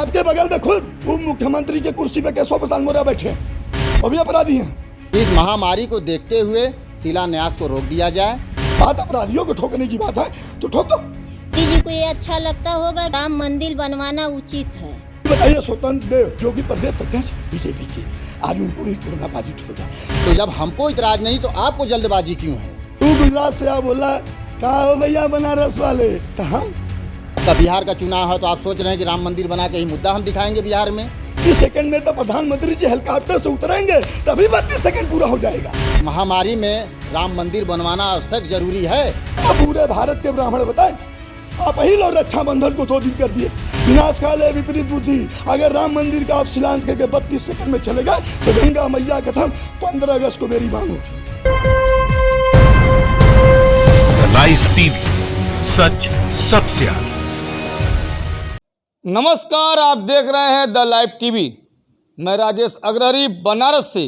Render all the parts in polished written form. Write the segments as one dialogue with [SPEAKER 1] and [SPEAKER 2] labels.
[SPEAKER 1] आपके बगल में खुद उप मुख्यमंत्री के कुर्सी पे केशव प्रसाद मौर्य बैठे हैं, वो भी अपराधी हैं।
[SPEAKER 2] इस महामारी को देखते हुए शिलान्यास को रोक दिया जाए।
[SPEAKER 1] बात अपराधियों को ठोकने की बात है तो ठोको।
[SPEAKER 3] मोदी जी को ये अच्छा लगता होगा, राम मंदिर बनवाना उचित है।
[SPEAKER 1] बताइए, स्वतंत्र देव जो कि प्रदेश अध्यक्ष बीजेपी के, आज उनको भी कोरोना पॉजिटिव हो गया।
[SPEAKER 2] तो जब हमको इतराज नहीं तो आपको जल्दबाजी क्यों है?
[SPEAKER 1] तू गुजरात से आ बोला, कहा हो भैया बनारस वाले, तो हम
[SPEAKER 2] आपका बिहार का चुनाव है तो आप सोच रहे हैं कि राम मंदिर बना के ही मुद्दा हम दिखाएंगे बिहार में।
[SPEAKER 1] 30 सेकंड में तो प्रधानमंत्री जी हेलीकॉप्टर से उतरेंगे, तभी 32 सेकंड पूरा हो जाएगा।
[SPEAKER 2] महामारी में राम मंदिर बनवाना आवश्यक जरूरी है।
[SPEAKER 1] अब पूरे भारत के ब्राह्मण बताएं, आप ही लोग रक्षाबंधन को 2 दिन कर दिए। विनाश काले विपरीत बुद्धि, अगर राम मंदिर का आप शिलान्यास करके 32 सेकंड में चलेगा तो गंगा मैया कसम 15 अगस्त को मेरी मांग होगी।
[SPEAKER 4] लाइव टीवी, सच सबसे आगे।
[SPEAKER 5] नमस्कार, आप देख रहे हैं द लाइव टीवी। मैं राजेश अग्रहरी बनारस से।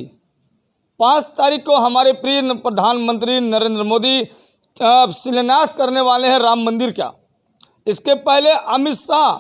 [SPEAKER 5] 5 तारीख को हमारे प्रिय प्रधानमंत्री नरेंद्र मोदी शिलान्यास करने वाले हैं राम मंदिर का। इसके पहले अमित शाह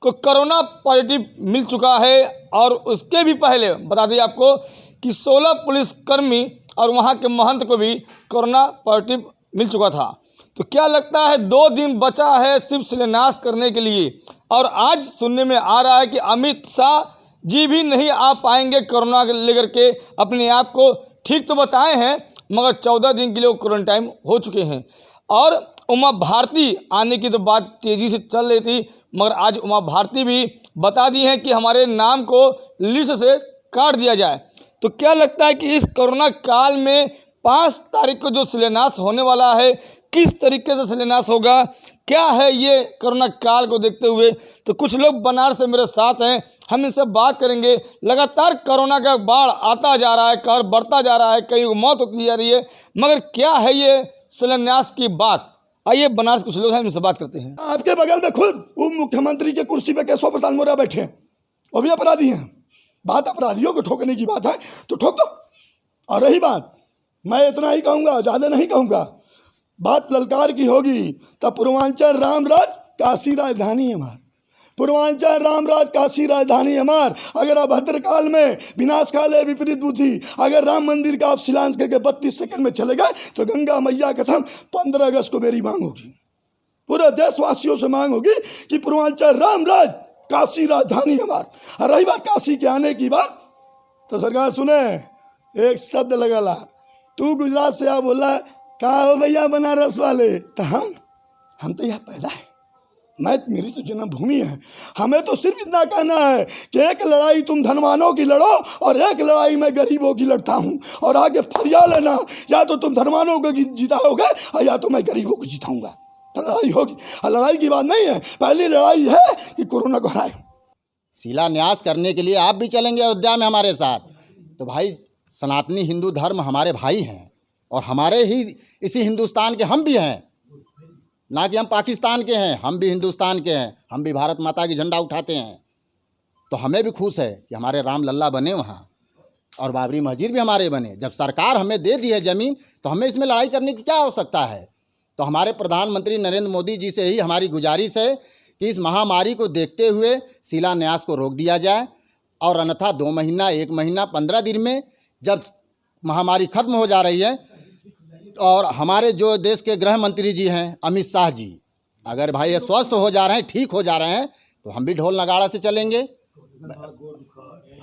[SPEAKER 5] को कोरोना पॉजिटिव मिल चुका है और उसके भी पहले बता दें आपको कि 16 पुलिसकर्मी और वहां के महंत को भी कोरोना पॉजिटिव मिल चुका था। तो क्या लगता है 2 दिन बचा है सिर्फ शिलान्यास करने के लिए, और आज सुनने में आ रहा है कि अमित शाह जी भी नहीं आ पाएंगे कोरोना लेकर के। अपने आप को ठीक तो बताए हैं मगर 14 दिन के लिए क्वारंटाइन हो चुके हैं। और उमा भारती आने की तो बात तेज़ी से चल रही थी, मगर आज उमा भारती भी बता दी हैं कि हमारे नाम को लिस्ट से काट दिया जाए। तो क्या लगता है कि इस कोरोना काल में 5 तारीख को जो शिलान्यास होने वाला है, किस तरीके से शिलान्यास होगा, क्या है ये कोरोना काल को देखते हुए? तो कुछ लोग बनारस से मेरे साथ हैं, हम इनसे बात करेंगे। लगातार कोरोना का बाढ़ आता जा रहा है, कहर बढ़ता जा रहा है, कहीं मौत होती जा रही है, मगर क्या है ये शिलान्यास की बात? आइए बनारस कुछ लोग हैं, इनसे बात करते हैं।
[SPEAKER 1] आपके बगल में खुद उप मुख्यमंत्री के कुर्सी पे केशव प्रसाद मौर्य बैठे हैं, वो भी अपराधी हैं। बात अपराधियों को ठोकने की बात है तो ठोको। और रही बात, मैं इतना ही कहूँगा, ज़्यादा नहीं कहूँगा। बात ललकार की होगी तब पूर्वांचल रामराज काशी राजधानी हमार, पूर्वांचल रामराज काशी राजधानी हमार। अगर आप भद्रकाल में विनाश काले विपरीत बुद्धि, अगर राम मंदिर का आप शिलान्यास करके 32 सेकंड में चले गए तो गंगा मैया कसम 15 अगस्त को मेरी मांग होगी। पूरे देशवासियों से मांग होगी कि पूर्वांचल रामराज काशी राजधानी हमार। और रही बात काशी के आने की बात, तो सरकार सुने, एक शब्द लगला, तू गुजरात से आ बोला, कहा हो भैया बनारस वाले, तो हम तो यहाँ पैदा है, मेरी तो जन्मभूमि है। हमें तो सिर्फ इतना कहना है कि एक लड़ाई तुम धनवानों की लड़ो और एक लड़ाई मैं गरीबों की लड़ता हूँ, और आगे फरिया लेना, या तो तुम धनवानों को जिताओगे और या तो मैं गरीबों को जिताऊंगा। तो लड़ाई होगी, और लड़ाई की बात नहीं है, पहली लड़ाई है कि कोरोना को हराए।
[SPEAKER 2] शिलान्यास करने के लिए आप भी चलेंगे अयोध्या में हमारे साथ? तो भाई, सनातनी हिंदू धर्म हमारे भाई हैं और हमारे ही इसी हिंदुस्तान के हम भी हैं, ना कि हम पाकिस्तान के हैं। हम भी हिंदुस्तान के हैं, हम भी भारत माता की झंडा उठाते हैं। तो हमें भी खुश है कि हमारे राम लल्ला बने वहाँ, और बाबरी मस्जिद भी हमारे बने। जब सरकार हमें दे दी है ज़मीन तो हमें इसमें लड़ाई करने की क्या आवश्यकता है? तो हमारे प्रधानमंत्री नरेंद्र मोदी जी से ही हमारी गुजारिश है कि इस महामारी को देखते हुए शिलान्यास को रोक दिया जाए, और अन्यथा 2 महीना, 1 महीना, 15 दिन में जब महामारी खत्म हो जा रही है, और हमारे जो देश के गृह मंत्री जी हैं अमित शाह जी, अगर भाई ये स्वस्थ हो जा रहे हैं, ठीक हो जा रहे हैं, तो हम भी ढोल नगाड़ा से चलेंगे।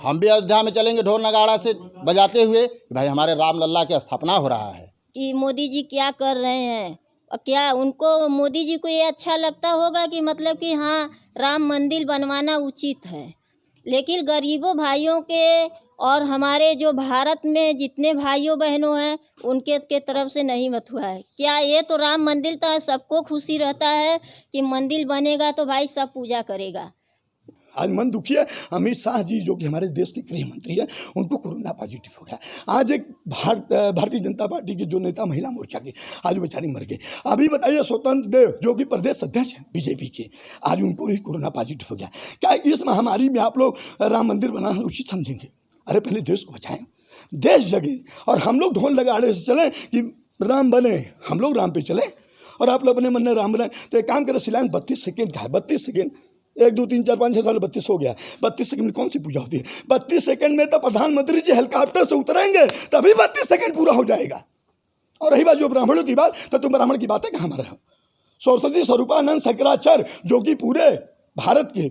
[SPEAKER 2] हम भी अयोध्या में चलेंगे ढोल नगाड़ा से बजाते हुए कि भाई हमारे राम लल्ला की स्थापना हो रहा है।
[SPEAKER 3] कि मोदी जी क्या कर रहे हैं, क्या उनको, मोदी जी को ये अच्छा लगता होगा कि मतलब कि हाँ राम मंदिर बनवाना उचित है, लेकिन गरीबों भाइयों के और हमारे जो भारत में जितने भाइयों बहनों हैं उनके के तरफ से नहीं मत हुआ है। क्या ये तो राम मंदिर तो सबको खुशी रहता है कि मंदिर बनेगा तो भाई सब पूजा करेगा।
[SPEAKER 1] आज मन दुखी है। अमित शाह जी जो कि हमारे देश के गृह मंत्री हैं, उनको कोरोना पॉजिटिव हो गया। आज एक भारतीय जनता पार्टी के जो नेता महिला मोर्चा के, आज बेचारी मर गए। अभी बताइए, स्वतंत्र देव जो कि प्रदेश अध्यक्ष हैं बीजेपी के, आज उनको भी कोरोना पॉजिटिव हो गया। क्या इस महामारी में आप लोग राम मंदिर बनाना उचित समझेंगे? अरे पहले देश को बचाएं, देश जगे, और हम लोग ढोल लगाड़े से चलें कि राम बने, हम लोग राम पे चलें, और आप लोग अपने मन में राम बनाए। तो एक काम करें, शिलान्यास 32 सेकेंड का है, 32 सेकेंड 1 2 3 4 5 6 7 32 हो गया। 32 सेकंड में कौन सी पूजा होती है? 32 सेकंड में तो प्रधानमंत्री जी हेलीकॉप्टर से उतरेंगे तभी 32 सेकंड पूरा हो जाएगा। और रही बात जो ब्राह्मणों की बात, तो तुम ब्राह्मण की बातें कहाँ मार रहे हो? सरस्वती स्वरूपानंद शंकराचार्य जो कि पूरे भारत के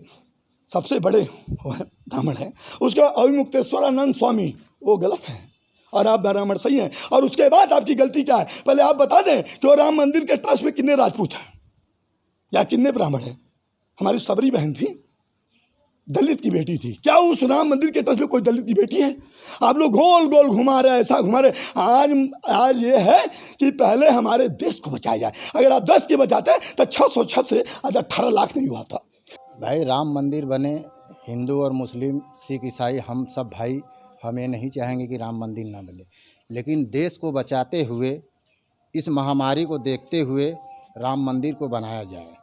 [SPEAKER 1] सबसे बड़े ब्राह्मण हैं, उसके बाद अविमुक्तेश्वरानंद स्वामी वो गलत है और आप ब्राह्मण सही हैं। और उसके बाद आपकी गलती क्या है? पहले आप बता दें कि वो राम मंदिर के ट्रस्ट में कितने राजपूत हैं या कितने ब्राह्मण हैं? हमारी सबरी बहन थी, दलित की बेटी थी, क्या उस राम मंदिर के ट्रस्ट में कोई दलित की बेटी है? आप लोग गोल गोल घुमा रहे हैं, ऐसा घुमा रहे। आज ये है कि पहले हमारे देश को बचाया जाए। अगर आप 10 के बचाते तो 606 से आज 18 लाख नहीं हुआ था।
[SPEAKER 2] भाई राम मंदिर बने, हिंदू और मुस्लिम, सिख, ईसाई, हम सब भाई, हम ये नहीं चाहेंगे कि राम मंदिर ना बने, लेकिन देश को बचाते हुए, इस महामारी को देखते हुए राम मंदिर को बनाया जाए।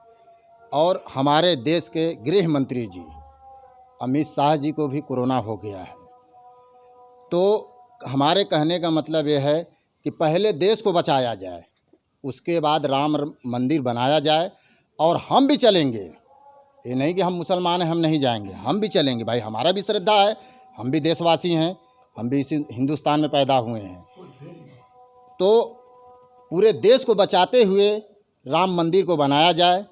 [SPEAKER 2] और हमारे देश के गृह मंत्री जी अमित शाह जी को भी कोरोना हो गया है, तो हमारे कहने का मतलब ये है कि पहले देश को बचाया जाए, उसके बाद राम मंदिर बनाया जाए। और हम भी चलेंगे, ये नहीं कि हम मुसलमान हैं हम नहीं जाएंगे, हम भी चलेंगे भाई, हमारा भी श्रद्धा है, हम भी देशवासी हैं, हम भी इसी हिंदुस्तान में पैदा हुए हैं। तो पूरे देश को बचाते हुए राम मंदिर को बनाया जाए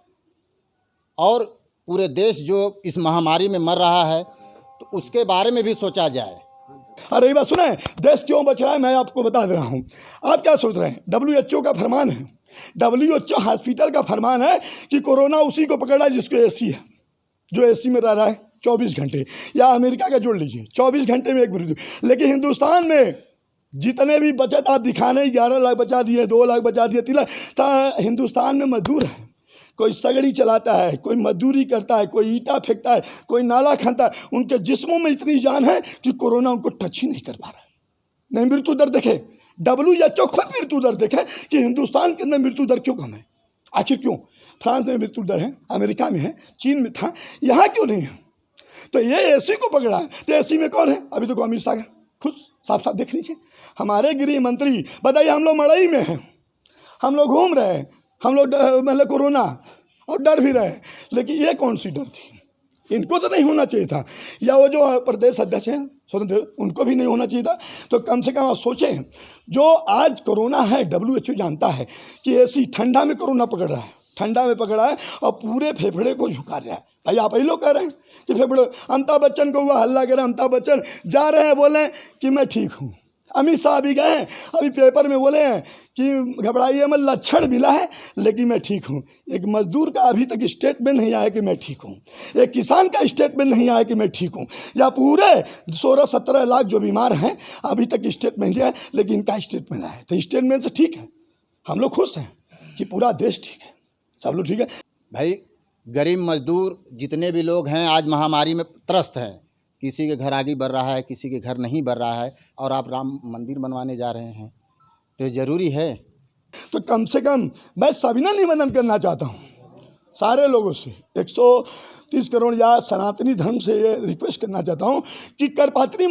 [SPEAKER 2] और पूरे देश जो इस महामारी में मर रहा है तो उसके बारे में भी सोचा जाए।
[SPEAKER 1] अरे ये बात सुना है, देश क्यों बच रहा है मैं आपको बता दे रहा हूँ। आप क्या सोच रहे हैं? WHO का फरमान है, WHO हॉस्पिटल का फरमान है कि कोरोना उसी को पकड़ा जिसको AC है, जो AC में रह रहा है 24 घंटे, या अमेरिका का जोड़ लीजिए 24 घंटे में एक मृत्यु। लेकिन हिंदुस्तान में जितने भी बचत आप दिखाने 11 लाख बचा दिए, 2 लाख बचा दिए, 3 लाख, हिंदुस्तान में मजदूर है, कोई सगड़ी चलाता है, कोई मजदूरी करता है, कोई ईंटा फेंकता है, कोई नाला खाता है, उनके जिस्मों में इतनी जान है कि कोरोना उनको टच ही नहीं कर पा रहा है। नहीं मृत्यु दर देखे, WHO खुद मृत्यु दर देखे कि हिंदुस्तान के अंदर मृत्यु दर क्यों कम है। आखिर क्यों? फ्रांस में मृत्यु दर है, अमेरिका में है, चीन में था, यहाँ क्यों नहीं है? तो ये AC को पकड़ा है, तो AC में कौन है? अभी तो अमित शाह खुद साफ साफ देख लीजिए। हमारे गृह मंत्री बताइए, हम लोग मड़ई में हैं, हम लोग घूम रहे हैं, हम लोग मतलब कोरोना और डर भी रहे, लेकिन ये कौन सी डर थी? इनको तो नहीं होना चाहिए था, या वो जो प्रदेश अध्यक्ष हैं स्वतंत्र, उनको भी नहीं होना चाहिए था। तो कम से कम आप सोचें, जो आज कोरोना है WHO जानता है कि ऐसी ठंडा में कोरोना पकड़ रहा है, ठंडा में पकड़ा है और पूरे फेफड़े को झुका रहा है। भाई आप ही लोग कह रहे हैं कि फेफड़े, अमिताभ बच्चन को हुआ, हल्ला कर, अमिताभ बच्चन जा रहे हैं बोले कि मैं ठीक हूँ। अमित शाह भी गए हैं, अभी पेपर में बोले हैं कि घबराइए मत, लक्षण मिला है लेकिन मैं ठीक हूँ। एक मजदूर का अभी तक स्टेटमेंट नहीं आया कि मैं ठीक हूँ, एक किसान का स्टेटमेंट नहीं आया कि मैं ठीक हूँ, या पूरे 16-17 लाख जो बीमार हैं अभी तक स्टेटमेंट लिया है, लेकिन इनका स्टेटमेंट आया। तो स्टेटमेंट से ठीक है, हम लोग खुश हैं कि पूरा देश ठीक है, सब लोग ठीक है।
[SPEAKER 2] भाई गरीब मजदूर जितने भी लोग हैं आज महामारी में त्रस्त हैं, किसी के घर आगे बढ़ रहा है, किसी के घर नहीं बढ़ रहा है, और आप राम मंदिर बनवाने जा रहे हैं, तो ज़रूरी है।
[SPEAKER 1] तो कम से कम मैं सविनय निवेदन करना चाहता हूँ सारे लोगों से, 130 करोड़ या सनातनी धर्म से ये रिक्वेस्ट करना चाहता हूँ कि करपात्री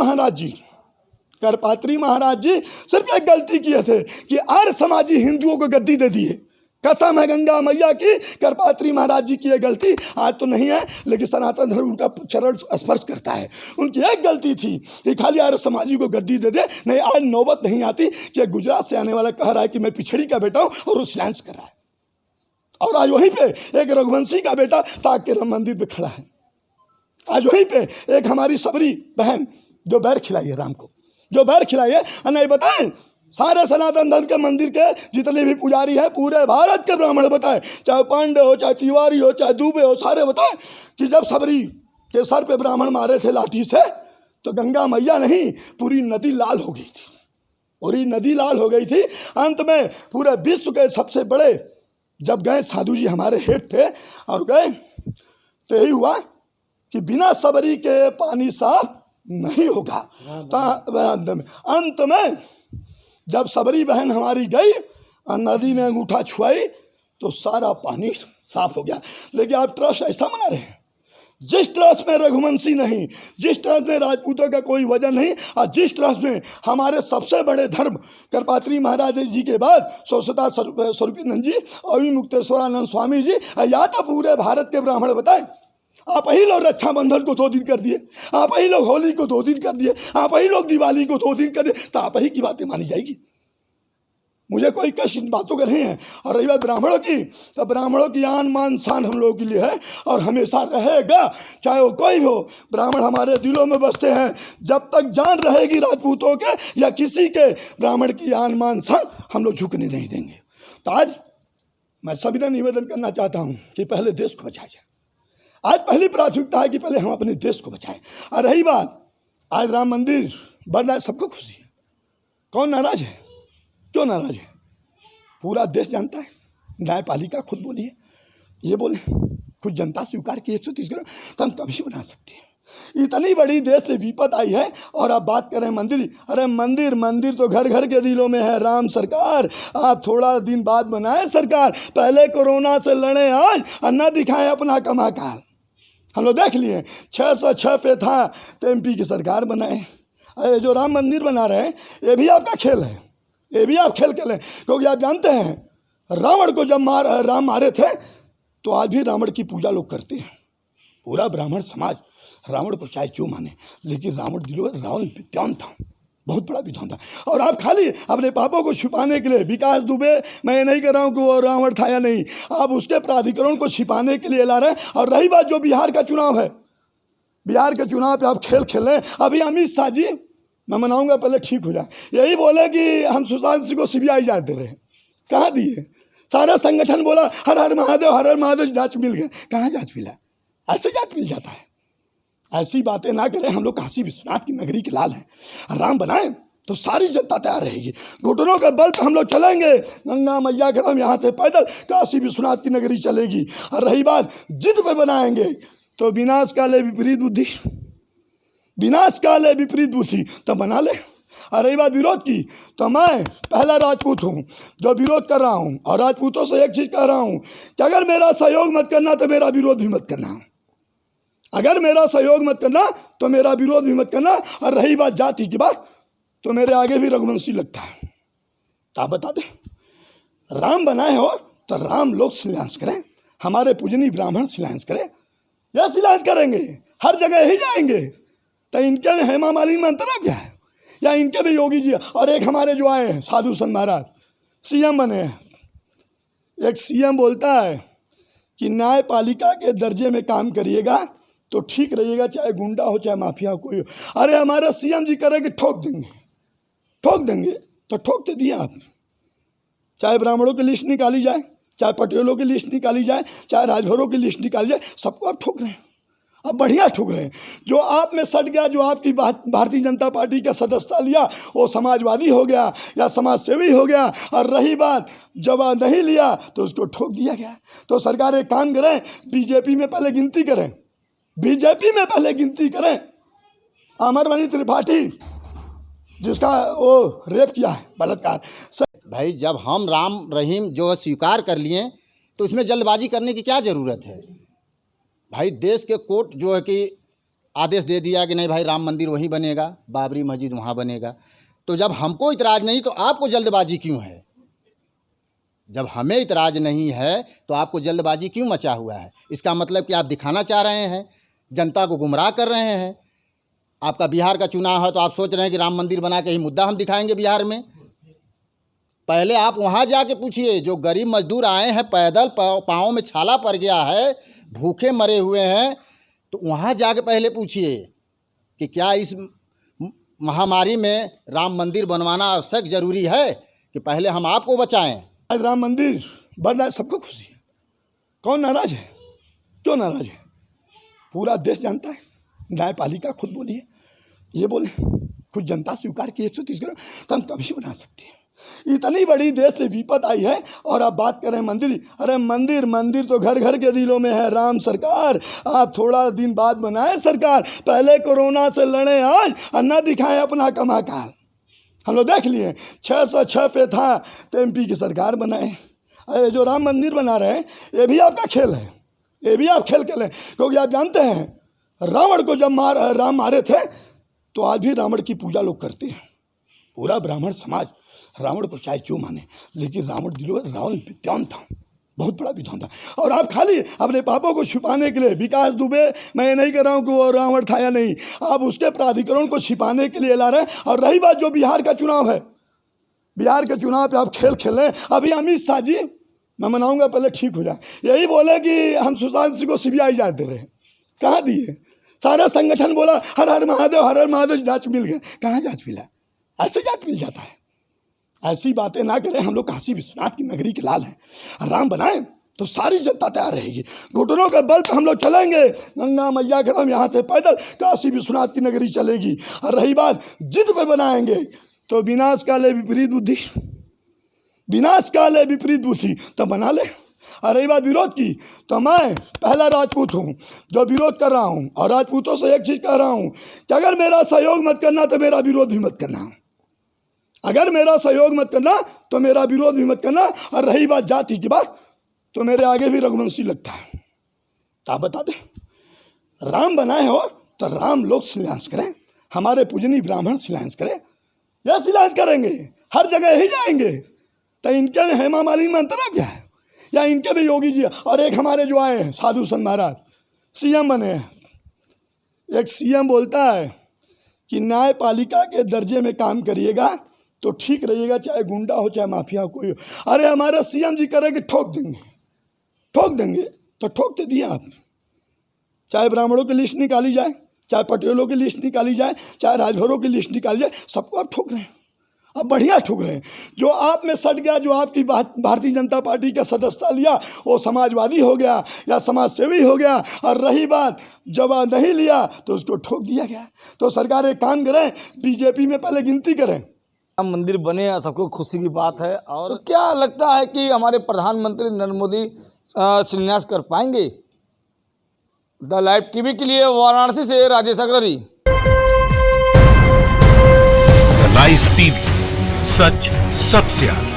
[SPEAKER 1] महाराज जी सिर्फ एक गलती किए थे कि आर्य समाजी हिंदुओं को गद्दी दे दिए। कसम है गंगा मैया की, करपात्री महाराज जी की ये गलती आज तो नहीं है, लेकिन सनातन धर्म उनका चरण स्पर्श करता है। उनकी एक गलती थी कि खाली आर्य समाजी को गद्दी दे दे, नहीं आज नौबत नहीं आती कि गुजरात से आने वाला कह रहा है कि मैं पिछड़ी का बेटा हूँ और वो सिलांस कर रहा है, और आज वहीं पे एक रघुवंशी का बेटा ताक के राम मंदिर पे खड़ा है। आज वहीं पे एक हमारी सबरी बहन जो बैर खिलाई है राम को, जो बैर खिलाई है। नहीं बताएं, सारे सनातन धर्म के मंदिर के जितने भी पुजारी हैं, पूरे भारत के ब्राह्मण बताएं, चाहे पांडे हो, चाहे तिवारी हो, चाहे दुबे हो, सारे बताएं कि जब सबरी के सर पे ब्राह्मण मारे थे लाठी से, तो गंगा मैया नहीं पूरी नदी लाल हो गई थी, पूरी नदी लाल हो गई थी। अंत में पूरे विश्व के सबसे बड़े जब गए साधु जी हमारे हेड थे और गए, तो यही हुआ कि बिना सबरी के पानी साफ नहीं होगा। अंत में जब सबरी बहन हमारी गई और नदी में अंगूठा छुआई तो सारा पानी साफ हो गया। लेकिन आप ट्रस्ट ऐसा बना रहे हैं, जिस ट्रस्ट में रघुवंशी नहीं, जिस ट्रस्ट में राजपूतों का कोई वजन नहीं, और जिस ट्रस्ट में हमारे सबसे बड़े धर्म करपात्री महाराज जी के बाद सरस्वता स्वरूपानंद जी, अविमुक्तेश्वरानंद स्वामी जी, या तो पूरे भारत के ब्राह्मण बताएं आप ही लोग रक्षाबंधन को 2 दिन कर दिए, आप ही लोग होली को 2 दिन कर दिए, आप ही लोग दिवाली को 2 दिन कर दिए, तो आप ही की बातें मानी जाएगी। मुझे कोई कष्ट इन बातों का नहीं है। और रही बात ब्राह्मणों की, तो ब्राह्मणों की आन मान शान हम लोगों के लिए है और हमेशा रहेगा, चाहे वो कोई भी हो। ब्राह्मण हमारे दिलों में बसते हैं, जब तक जान रहेगी राजपूतों के या किसी के, ब्राह्मण की आन मान शान हम लोग झुकने नहीं देंगे। तो आज मैं सभी ने निवेदन करना चाहता हूँ कि पहले देश को बचाया जाए। आज पहली प्राथमिकता है कि पहले हम अपने देश को बचाएं। और रही बात, आज राम मंदिर बन रहा है, सबको खुशी है, कौन नाराज है, क्यों नाराज है? पूरा देश जानता है। न्यायपालिका खुद बोली है, ये बोले कुछ जनता स्वीकार की 130 करोड़, तो हम कभी बना सकते हैं। इतनी बड़ी देश से विपद आई है और आप बात करें मंदिर, अरे मंदिर तो घर घर के दिलों में है। राम सरकार आप थोड़ा दिन बाद बनाए सरकार, पहले कोरोना से लड़े आज और न दिखाएं अपना कमाकाल। हम लोग देख लिए 606 पे था तो MP की सरकार बनाए। अरे जो राम मंदिर बना रहे हैं ये भी आपका खेल है, ये भी आप खेल खेलें, क्योंकि आप जानते हैं रावण को जब राम मारे थे तो आज भी रावण की पूजा लोग करते हैं। पूरा ब्राह्मण समाज रावण को चाहे जो माने, लेकिन रावण दिलों में रावण विद्वान था, बहुत बड़ा विद्वान था। और आप खाली अपने पापों को छिपाने के लिए, विकास दुबे मैं ये नहीं कह रहा हूँ कि वो रावण था या नहीं, आप उसके प्राधिकरण को छिपाने के लिए ला रहे हैं। और रही बात जो बिहार का चुनाव है, बिहार के चुनाव पे आप खेल खेलें। अभी अमित शाह जी, मैं मनाऊंगा पहले ठीक हो जाए, यही बोले कि हम सुशांत सिंह को CBI जांच दे रहे हैं, कहाँ दिए? सारा संगठन बोला हर हर महादेव जांच मिल गए, कहाँ जांच मिला? ऐसे जांच मिल जाता है? ऐसी बातें ना करें। हम लोग काशी विश्वनाथ की नगरी के लाल हैं। राम बनाए तो सारी जनता तैयार रहेगी, घुटनों के बल पर हम लोग चलेंगे, गंगा मैया के हम यहाँ से पैदल काशी विश्वनाथ की नगरी चलेगी। और रही बात जिद पे बनाएंगे तो विनाश काले विपरीत बुद्धि, विनाश काले विपरीत बुद्धि तो बना ले। और रही बात विरोध की, तो मैं पहला राजपूत हूँ जो विरोध कर रहा हूँ, और राजपूतों से एक चीज़ कह रहा हूँ कि अगर मेरा सहयोग मत करना तो मेरा विरोध भी मत करना, अगर मेरा सहयोग मत करना तो मेरा विरोध भी मत करना। और रही बात जाति की बात, तो मेरे आगे भी रघुवंशी लगता है। तो आप बता दें, राम बनाए हो तो राम लोग शिलान्यास करें, हमारे पूजनीय ब्राह्मण शिलान्यास करें, या शिलान्यास करेंगे, हर जगह ही जाएंगे। तो इनके में हेमा मालिनी में अंतर आ गया है, या इनके भी योगी जी। और एक हमारे जो आए हैं साधु संत महाराज CM बने हैं, एक CM बोलता है कि न्यायपालिका के दर्जे में काम करिएगा तो ठीक रहिएगा, चाहे गुंडा हो चाहे माफिया हो कोई हो। अरे हमारे CM जी करेंगे ठोक देंगे, ठोक देंगे, तो ठोक तो दिया आप। चाहे ब्राह्मणों की लिस्ट निकाली जाए, चाहे पटेलों की लिस्ट निकाली जाए, चाहे राजभरों की लिस्ट निकाली जाए, सबको आप ठोक रहे हैं। अब बढ़िया ठोक रहे हैं। जो आप में सट गया, जो आपकी भारतीय जनता पार्टी का सदस्यता लिया, वो समाजवादी हो गया या समाज सेवी हो गया। और रही बात जब नहीं लिया तो उसको ठोक दिया गया। तो सरकार एक काम करें, BJP में पहले गिनती करें, BJP में पहले गिनती करें। अमरमणि त्रिपाठी जिसका वो रेप किया है, बलात्कार।
[SPEAKER 2] भाई जब हम राम रहीम जो स्वीकार कर लिए तो इसमें जल्दबाजी करने की क्या ज़रूरत है? भाई देश के कोर्ट जो है कि आदेश दे दिया कि नहीं भाई राम मंदिर वहीं बनेगा, बाबरी मस्जिद वहाँ बनेगा। तो जब हमको इतराज़ नहीं तो आपको जल्दबाजी क्यों है? जब हमें इतराज़ नहीं है तो आपको जल्दबाजी क्यों मचा हुआ है? इसका मतलब कि आप दिखाना चाह रहे हैं, जनता को गुमराह कर रहे हैं। आपका बिहार का चुनाव है तो आप सोच रहे हैं कि राम मंदिर बना के ही मुद्दा हम दिखाएंगे बिहार में। पहले आप वहाँ जाके पूछिए, जो गरीब मजदूर आए हैं पैदल, पाँव में छाला पड़ गया है, भूखे मरे हुए हैं, तो वहाँ जाके पहले पूछिए कि क्या इस महामारी में राम मंदिर बनवाना आवश्यक ज़रूरी है कि पहले हम आपको बचाएं।
[SPEAKER 1] आज राम मंदिर बन रहा है, सबको खुशी है, कौन नाराज है, क्यों नाराज है? पूरा देश जानता है। न्यायपालिका खुद बोली है, ये बोले कुछ जनता स्वीकार की 130 करोड़, तो हम कभी बना सकते हैं। इतनी बड़ी देश से विपद आई है और आप बात करें मंदिर, अरे मंदिर तो घर घर के दिलों में है। राम सरकार आप थोड़ा दिन बाद बनाए सरकार, पहले कोरोना से लड़े आज और न दिखाएं अपना कमाकाल। हम लोग देख लिए 606 पे था तो MP की सरकार बनाए। अरे जो राम मंदिर बना रहे हैं ये भी आपका खेल है, ये भी आप खेल खेलें, क्योंकि आप जानते हैं रावण को जब राम मारे थे तो आज भी रावण की पूजा लोग करते हैं। पूरा ब्राह्मण समाज रावण को चाहे जो माने, लेकिन रावण दिलों में रावण विद्वान था, बहुत बड़ा विद्वान था। और आप खाली अपने पापों को छिपाने के लिए, विकास दुबे, मैं ये नहीं कर रहा हूँ कि वो रावण था या नहीं, आप उसके प्राधिकरण को छिपाने के लिए ला रहे हैं। और रही बात जो बिहार का चुनाव है, बिहार के चुनाव पे आप खेल खेल रहे हैं। अभी अमित शाह जी, मैं मनाऊंगा पहले ठीक हो जाए, यही बोले कि हम सुशांत सिंह को CBI जांच दे रहे हैं। कहाँ दिए? सारा संगठन बोला हर हर महादेव, हर हर महादेव, जांच मिल गए। कहाँ जांच मिला? ऐसे जांच मिल जाता है? ऐसी बातें ना करें। हम लोग काशी विश्वनाथ की नगरी के लाल हैं। राम बनाएं तो सारी जनता तैयार रहेगी। घुटनों के बल पर हम लोग चलेंगे, गंगा मैया के नाम यहाँ से पैदल काशी विश्वनाथ की नगरी चलेगी। और रही बात जिद पे बनाएंगे तो विनाश काले विपरीत बुद्धि, विनाश काले विपरीत बुद्धि तो बना ले। और रही बात विरोध की, तो मैं पहला राजपूत हूँ जो विरोध कर रहा हूँ, और राजपूतों से एक चीज़ कह रहा हूँ कि अगर मेरा सहयोग मत करना तो मेरा विरोध भी मत करना। अगर मेरा सहयोग मत करना तो मेरा विरोध भी मत करना। और रही बात जाति की बात, तो मेरे आगे भी रघुवंशी लगता है। तो आप बता दें, राम बनाए हो तो राम लोग शिलान्यास करें, हमारे पूजनीय ब्राह्मण शिलान्यास करें, या शिलान्यास करेंगे, हर जगह ही जाएंगे। तो इनके में हेमा मालिनी में अंतर आ गया है, या इनके भी योगी जी। और एक हमारे जो आए हैं साधु संत महाराज, CM बने हैं। एक CM बोलता है कि न्यायपालिका के दर्जे में काम करिएगा तो ठीक रहिएगा, चाहे गुंडा हो चाहे माफिया हो कोई हो। अरे हमारे CM जी कह रहे कि ठोक देंगे, ठोक देंगे, तो ठोक तो दिया आप। चाहे ब्राह्मणों की लिस्ट निकाली जाए, चाहे पटेलों की लिस्ट निकाली जाए, चाहे राजभरों की लिस्ट निकाली जाए, सबको आप ठोक रहे हैं। अब बढ़िया ठोक रहे हैं। जो आप में सट गया, जो आपकी भारतीय जनता पार्टी का सदस्यता लिया, वो समाजवादी हो गया या समाज सेवी हो गया। और रही बात जब नहीं लिया तो उसको ठोक दिया गया। तो सरकार एक काम करें, BJP में पहले गिनती करें।
[SPEAKER 5] राम मंदिर बने, सबको खुशी की बात है। और तो क्या लगता है कि हमारे प्रधानमंत्री नरेंद्र मोदी शिलान्यास कर पाएंगे? द लाइव टीवी के लिए वाराणसी से Rajesh Agrari.
[SPEAKER 4] The live TV, सच सबसे आगे।